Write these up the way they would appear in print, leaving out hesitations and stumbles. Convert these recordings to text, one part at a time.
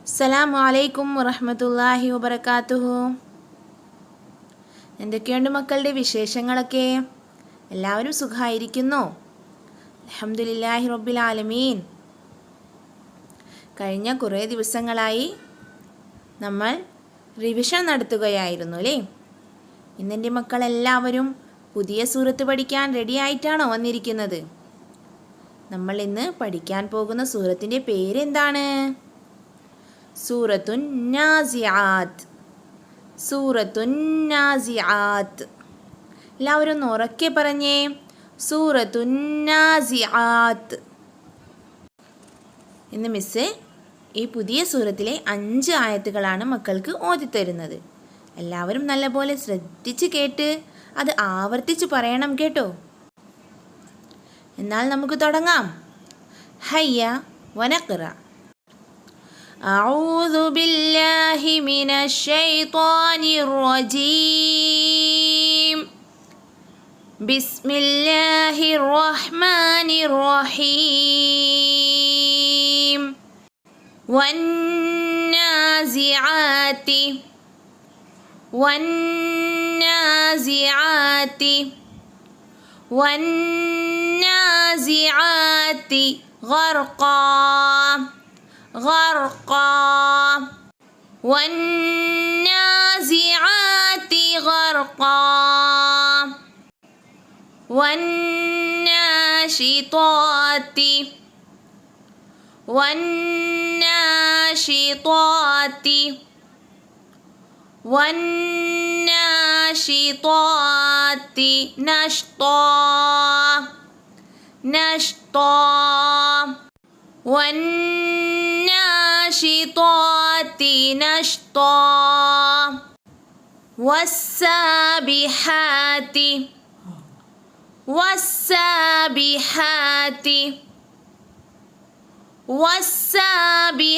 അസ്സലാമു അലൈക്കും വറഹ്മത്തുള്ളാഹി വബറകാതുഹു. എന്തൊക്കെയുണ്ട് മക്കളുടെ വിശേഷങ്ങളൊക്കെ? എല്ലാവരും സുഖമായിരിക്കുന്നോ? അൽഹംദുലില്ലാഹി റബ്ബിൽ ആലമീൻ. കഴിഞ്ഞ കുറേ ദിവസങ്ങളായി നമ്മൾ റിവിഷൻ നടത്തുകയായിരുന്നു അല്ലേ? ഇന്നെൻ്റെ മക്കളെല്ലാവരും പുതിയ സൂറത്ത് പഠിക്കാൻ റെഡി ആയിട്ടാണോ വന്നിരിക്കുന്നത്? നമ്മൾ ഇന്ന് പഠിക്കാൻ പോകുന്ന സൂറത്തിൻ്റെ പേരെന്താണ്? സൂറത്തുൻ നാസിആത്ത്. സൂറത്തുൻ നാസിആത്ത്. എല്ലാവരും ഒന്ന് ഉറക്കെ പറഞ്ഞേ, സൂറത്തുൻ നാസിആത്ത്. ഇന്ന് മിസ്സ് ഈ പുതിയ സൂറത്തിലെ 5 ആയത്തുകളാണ് മക്കൾക്ക് ഓതിത്തരുന്നത്. എല്ലാവരും നല്ലപോലെ ശ്രദ്ധിച്ച് കേട്ട് അത് ആവർത്തിച്ച് പറയണം കേട്ടോ. എന്നാൽ നമുക്ക് തുടങ്ങാം. ഹയ്യ വനഖ്റ. أعوذ بالله من الشيطان الرجيم. بسم الله الرحمن الرحيم. والنازعات والنازعات والنازعات غرقا غرقا والنازعات غرقا والناشطات والناشطات والناشطات نشطا نشطا والناشطات نشطا والسابحات والسابحات والسابحات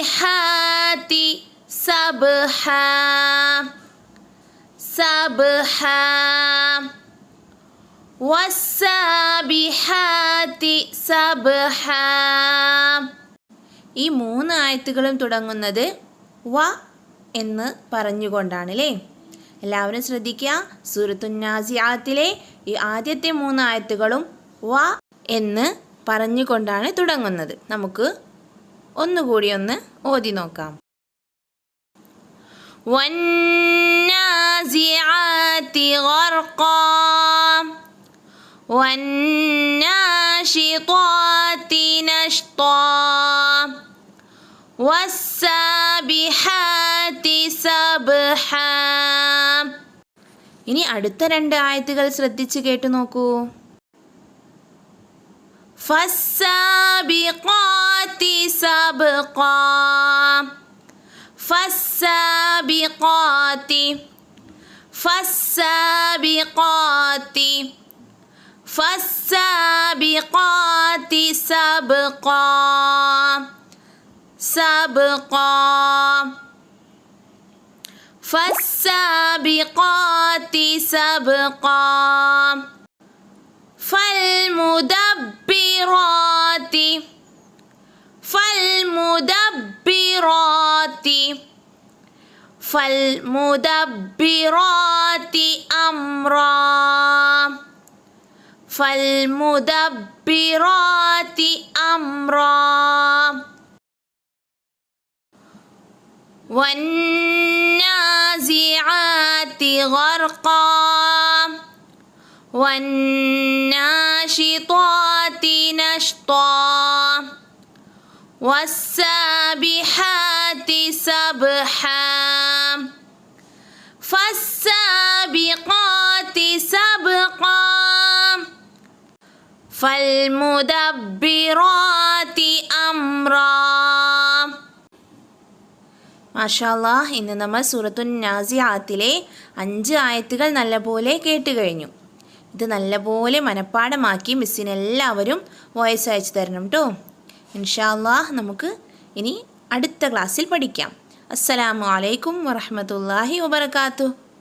سبحا سبحا والسابحات سبحا. ഈ 3 ആയത്തുകളും തുടങ്ങുന്നത് വ എന്ന് പറഞ്ഞുകൊണ്ടാണ് അല്ലേ? എല്ലാവരും ശ്രദ്ധിക്കുക. സൂറത്തുൻ നാസിആത്തിലെ ഈ ആദ്യത്തെ 3 ആയത്തുകളും വ എന്ന് പറഞ്ഞുകൊണ്ടാണ് തുടങ്ങുന്നത്. നമുക്ക് ഒന്നുകൂടി ഒന്ന് ഓതി നോക്കാം. വന്നാസിആതി ഗർഖാ വന്നാശിതാതി നഷ്താ വസ്സാബിഹാതി സബ്ഹാ. ഇനി അടുത്ത 2 ആയത്തുകൾ ശ്രദ്ധിച്ച് കേട്ടു നോക്കൂ. ഫസ്സാബിഖാതി സബ്ഖാ ഫസ്സാബിഖാതി ഫസ്സാബിഖാതി ഫസ്സാബിഖാതി സബ്ഖാ സബ്ഖാ ഫസ്സാബിഖാതി സബ്ഖാ ഫൽമുദബ്ബിറാതി ഫൽമുദബ്ബിറാതി ഫൽമുദബ്ബിറാതി അംറാ ഫൽമുദബ്ബിറാതി അംറാ വന്നാസിആതി ഗർഖാ والناشطات نشطا والسابحات سبحا فالسابقات سبقا فالمدبرات أمرا. മാഷാ അല്ലാഹ്, ഇന്ന് നമ്മൾ സൂറത്തുൻ നാസിആത്തിലെ 5 ആയത്തുകൾ നല്ലപോലെ കേട്ട് കഴിഞ്ഞു. ഇത് നല്ലപോലെ മനഃപ്പാഠമാക്കി മിസ്സിന് എല്ലാവരും വോയിസ് അയച്ചു തരണം കേട്ടോ. ഇൻഷാ അല്ലാഹ് നമുക്ക് ഇനി അടുത്ത ക്ലാസ്സിൽ പഠിക്കാം. അസ്സലാമു അലൈക്കും വറഹ്മത്തുള്ളാഹി വബറകാതുഹു.